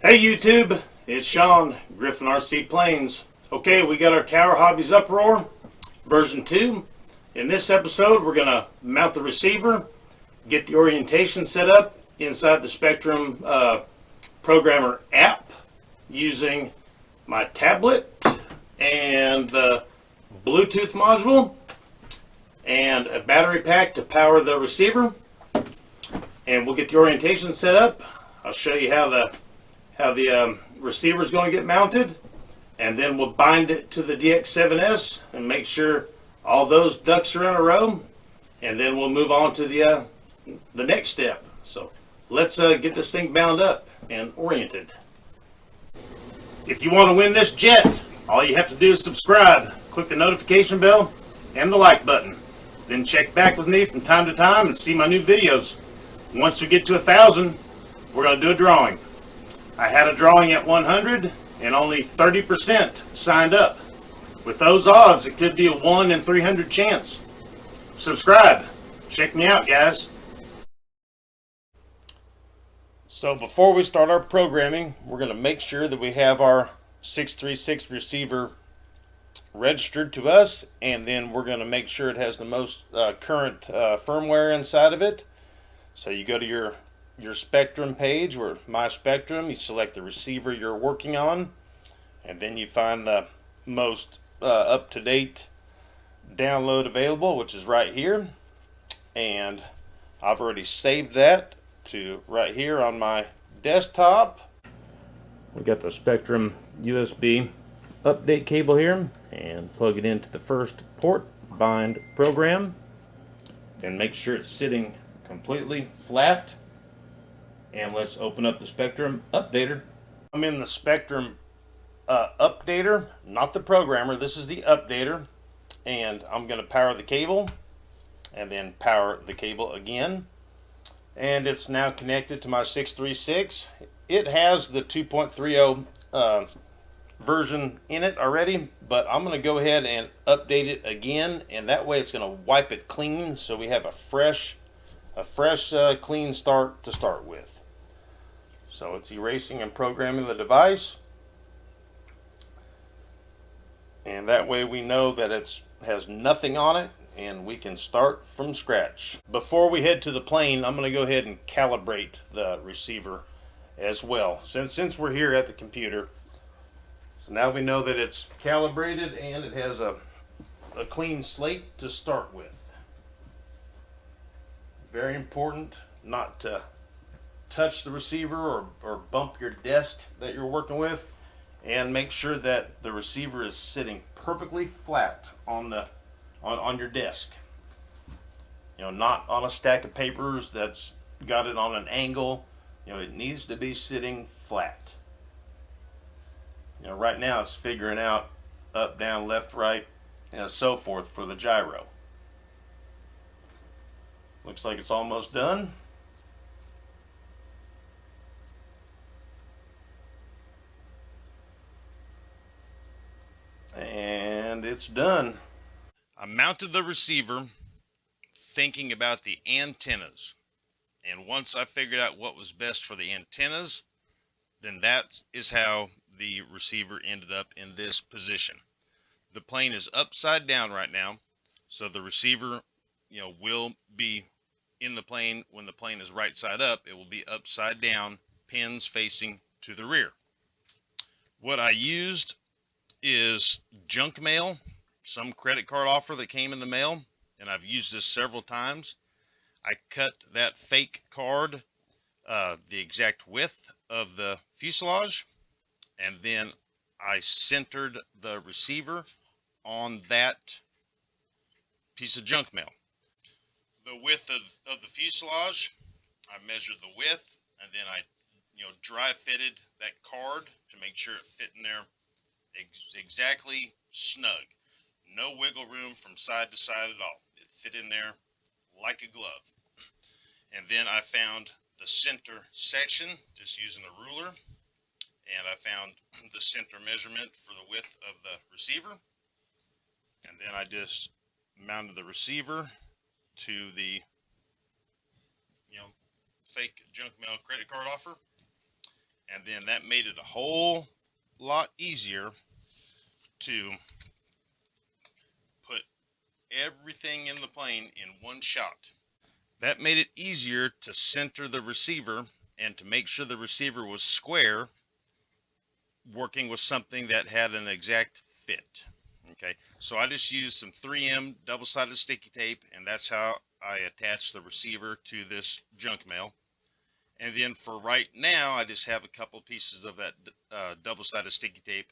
Hey YouTube, it's Sean, Griffin RC Planes. Okay, we got our Tower Hobbies Uproar version 2. In this episode, we're going to mount the receiver, get the orientation set up inside the Spektrum programmer app using my tablet and the Bluetooth module and a battery pack to power the receiver. And we'll get the orientation set up. I'll show you how the receiver is going to get mounted, and then we'll bind it to the DX7S and make sure all those ducks are in a row, and then we'll move on to the next step. So let's get this thing bound up and oriented. If you want to win this jet, all you have to do is subscribe, click the notification bell and the like button, then check back with me from time to time and see my new videos. Once we get to 1,000, we're going to do a drawing. I had a drawing at 100 and only 30% signed up. With those odds, it could be a 1 in 300 chance. Subscribe. Check me out, guys. So before we start our programming, we're going to make sure that we have our 636 receiver registered to us, and then we're going to make sure it has the most current firmware inside of it. So you go to your Spektrum page, or My Spektrum, you select the receiver you're working on, and then you find the most up-to-date download available, which is right here. And I've already saved that to right here on my desktop. We got the Spektrum USB update cable here, and plug it into the first port, bind program, and make sure it's sitting completely flat. And let's open up the Spektrum updater. I'm in the Spektrum updater, not the programmer. This is the updater, and I'm going to power the cable and then power the cable again. And it's now connected to my 636. It has the 2.30 version in it already, but I'm going to go ahead and update it again, and that way it's going to wipe it clean, so we have a fresh clean start to start with. So it's erasing and programming the device, and that way we know that it has nothing on it and we can start from scratch. Before we head to the plane, I'm going to go ahead and calibrate the receiver as well, since we're here at the computer. So now we know that it's calibrated and it has a clean slate to start with. Very important not to touch the receiver or bump your desk that you're working with, and make sure that the receiver is sitting perfectly flat on your desk. You know, not on a stack of papers that's got it on an angle. You know, it needs to be sitting flat. You know, right now it's figuring out up, down, left, right, and so forth for the gyro. Looks like it's almost done. And it's done. I mounted the receiver thinking about the antennas. And once I figured out what was best for the antennas, then that is how the receiver ended up in this position. The plane is upside down right now, so the receiver, you know, will be in the plane. When the plane is right side up, it will be upside down, pins facing to the rear. What I used is junk mail, some credit card offer that came in the mail, and I've used this several times. I cut that fake card the exact width of the fuselage, and then I centered the receiver on that piece of junk mail. The width of the fuselage, I measured the width, and then I dry fitted that card to make sure it fit in there exactly snug. No wiggle room from side to side at all. It fit in there like a glove. And then I found the center section just using a ruler, and I found the center measurement for the width of the receiver, and then I just mounted the receiver to the fake junk mail credit card offer, And then that made it a whole lot easier to put everything in the plane in one shot. That made it easier to center the receiver and to make sure the receiver was square, working with something that had an exact fit. Okay, so I just used some 3M double-sided sticky tape, and that's how I attach the receiver to this junk mail. And then for right now, I just have a couple pieces of that double-sided sticky tape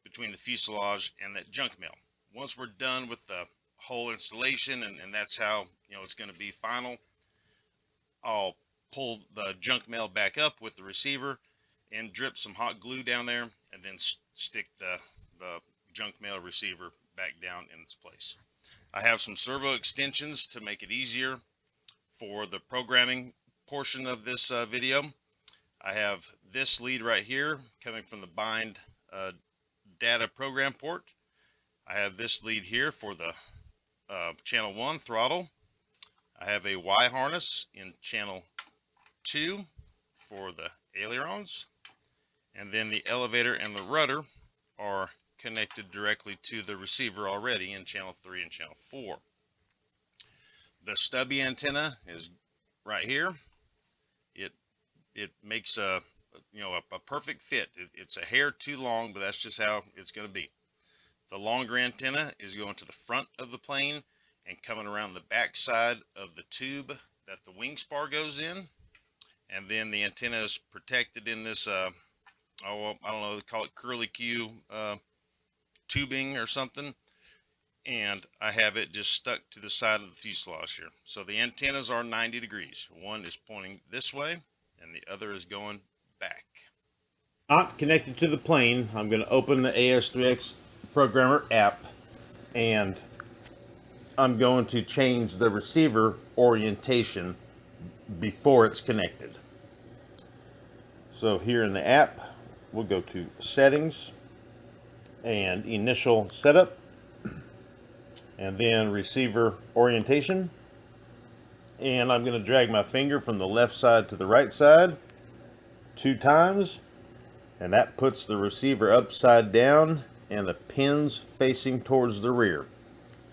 between the fuselage and that junk mail. Once we're done with the whole installation, and that's how it's going to be final, I'll pull the junk mail back up with the receiver and drip some hot glue down there, and then stick the junk mail receiver back down in its place. I have some servo extensions to make it easier for the programming portion of this video. I have this lead right here coming from the bind data program port. I have this lead here for the channel 1 throttle. I have a Y harness in channel 2 for the ailerons, and then the elevator and the rudder are connected directly to the receiver already in channel 3 and channel 4. The stubby antenna is right here. It makes a perfect fit. It's a hair too long, but that's just how it's going to be. The longer antenna is going to the front of the plane and coming around the back side of the tube that the wing spar goes in, and then the antenna is protected in this I don't know, they call it curly Q tubing or something, and I have it just stuck to the side of the fuselage here. So the antennas are 90 degrees. One is pointing this way and the other is going back. Not connected to the plane, I'm going to open the AS3X programmer app, and I'm going to change the receiver orientation before it's connected. So here in the app, we'll go to settings and initial setup, and then receiver orientation. And I'm going to drag my finger from the left side to the right side 2 times, and that puts the receiver upside down and the pins facing towards the rear.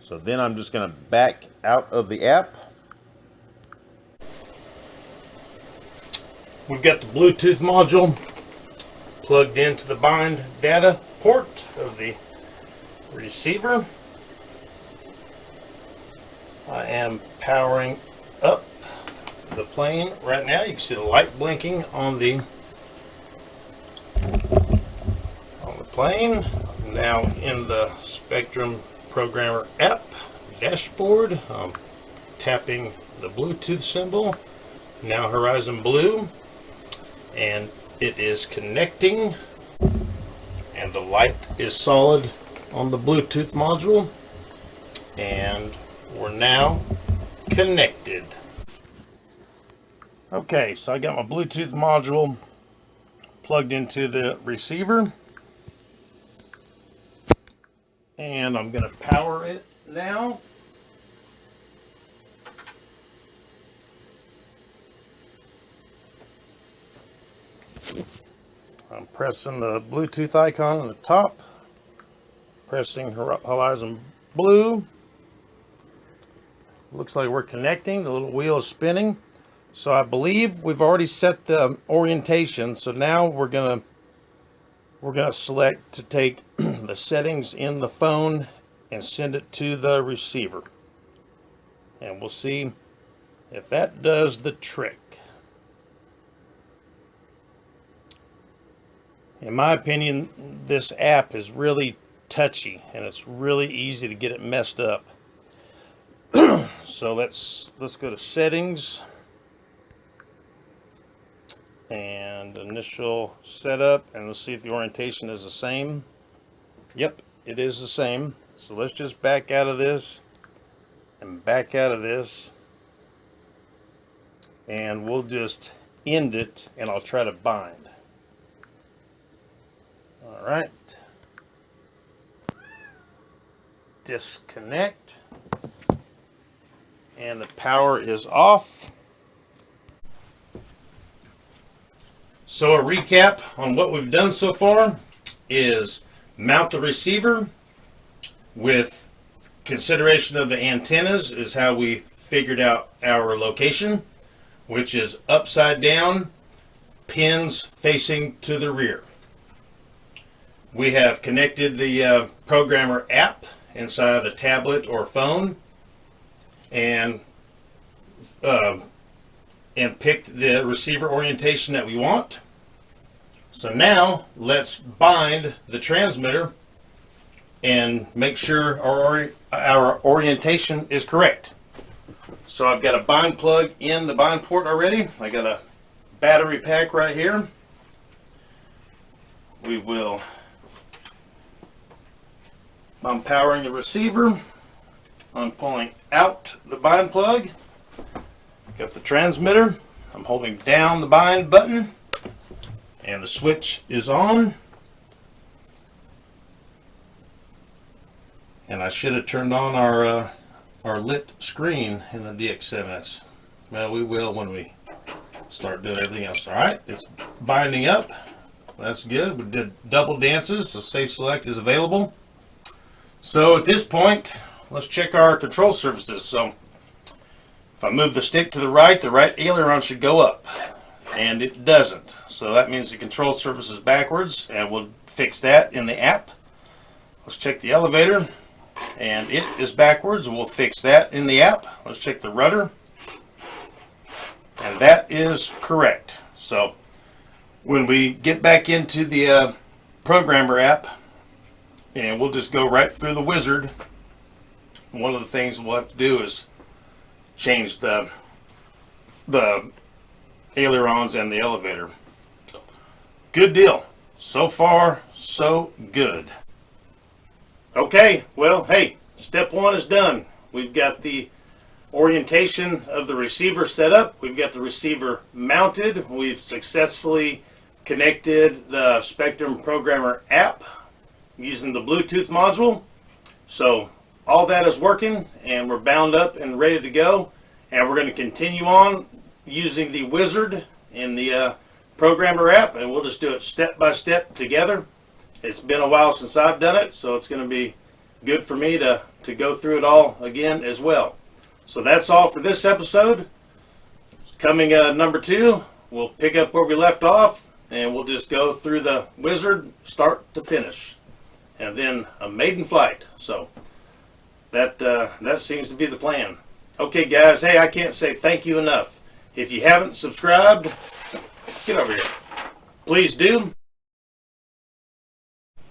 So then I'm just going to back out of the app. We've got the Bluetooth module plugged into the bind data port of the receiver. I am powering up the plane right now. You can see the light blinking on the plane. I'm now in the Spektrum programmer app dashboard. I'm tapping the Bluetooth symbol, now horizon blue, and it is connecting, and the light is solid on the Bluetooth module, and we're now connected. Okay, so I got my Bluetooth module plugged into the receiver, and I'm going to power it now. I'm pressing the Bluetooth icon on the top, pressing horizon blue. Looks like we're connecting. The little wheel is spinning. So I believe we've already set the orientation. So now we're gonna select to take the settings in the phone and send it to the receiver. And we'll see if that does the trick. In my opinion, this app is really touchy and it's really easy to get it messed up. So let's go to settings and initial setup, and let's see if the orientation is the same. Yep, it is the same. So let's just back out of this and back out of this, and we'll just end it, and I'll try to bind. All right, disconnect, and the power is off. So a recap on what we've done so far is mount the receiver with consideration of the antennas is how we figured out our location, which is upside down, pins facing to the rear. We have connected the programmer app inside a tablet or phone and picked the receiver orientation that we want. So now let's bind the transmitter and make sure our orientation is correct. So I've got a bind plug in the bind port already. I got a battery pack right here. I'm powering the receiver. I'm pulling out the bind plug. Got the transmitter. I'm holding down the bind button and the switch is on. And I should have turned on our lit screen in the DX7S. Well, we will when we start doing everything else. All right, it's binding up. That's good. We did double dances, so safe select is available. So at this point, let's check our control surfaces. So if I move the stick to the right aileron should go up, and it doesn't. So that means the control surface is backwards, and we'll fix that in the app. Let's check the elevator, and it is backwards. We'll fix that in the app. Let's check the rudder, and that is correct. So when we get back into the programmer app, and we'll just go right through the wizard, one of the things we'll have to do is change the ailerons and the elevator. So, good deal. So far, so good. Okay, well, hey, step one is done. We've got the orientation of the receiver set up. We've got the receiver mounted. We've successfully connected the Spektrum programmer app using the Bluetooth module. So all that is working, and we're bound up and ready to go. And we're going to continue on using the wizard in the programmer app, and we'll just do it step by step together. It's been a while since I've done it, so it's going to be good for me to go through it all again as well. So that's all for this episode. Coming number 2, we'll pick up where we left off, and we'll just go through the wizard start to finish, and then a maiden flight. So that seems to be the plan. Okay guys, hey, I can't say thank you enough. If you haven't subscribed, get over here. Please do.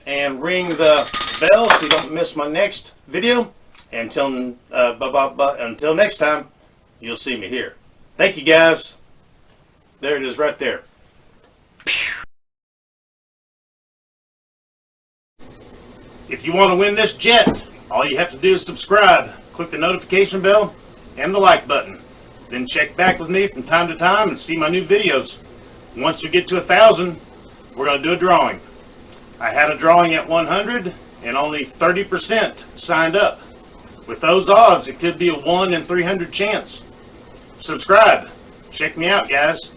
And ring the bell so you don't miss my next video. Until next time, you'll see me here. Thank you guys. There it is right there. If you want to win this jet, all you have to do is subscribe, click the notification bell, and the like button. Then check back with me from time to time and see my new videos. Once we get to 1,000, we're going to do a drawing. I had a drawing at 100 and only 30% signed up. With those odds, it could be a 1 in 300 chance. Subscribe. Check me out, guys.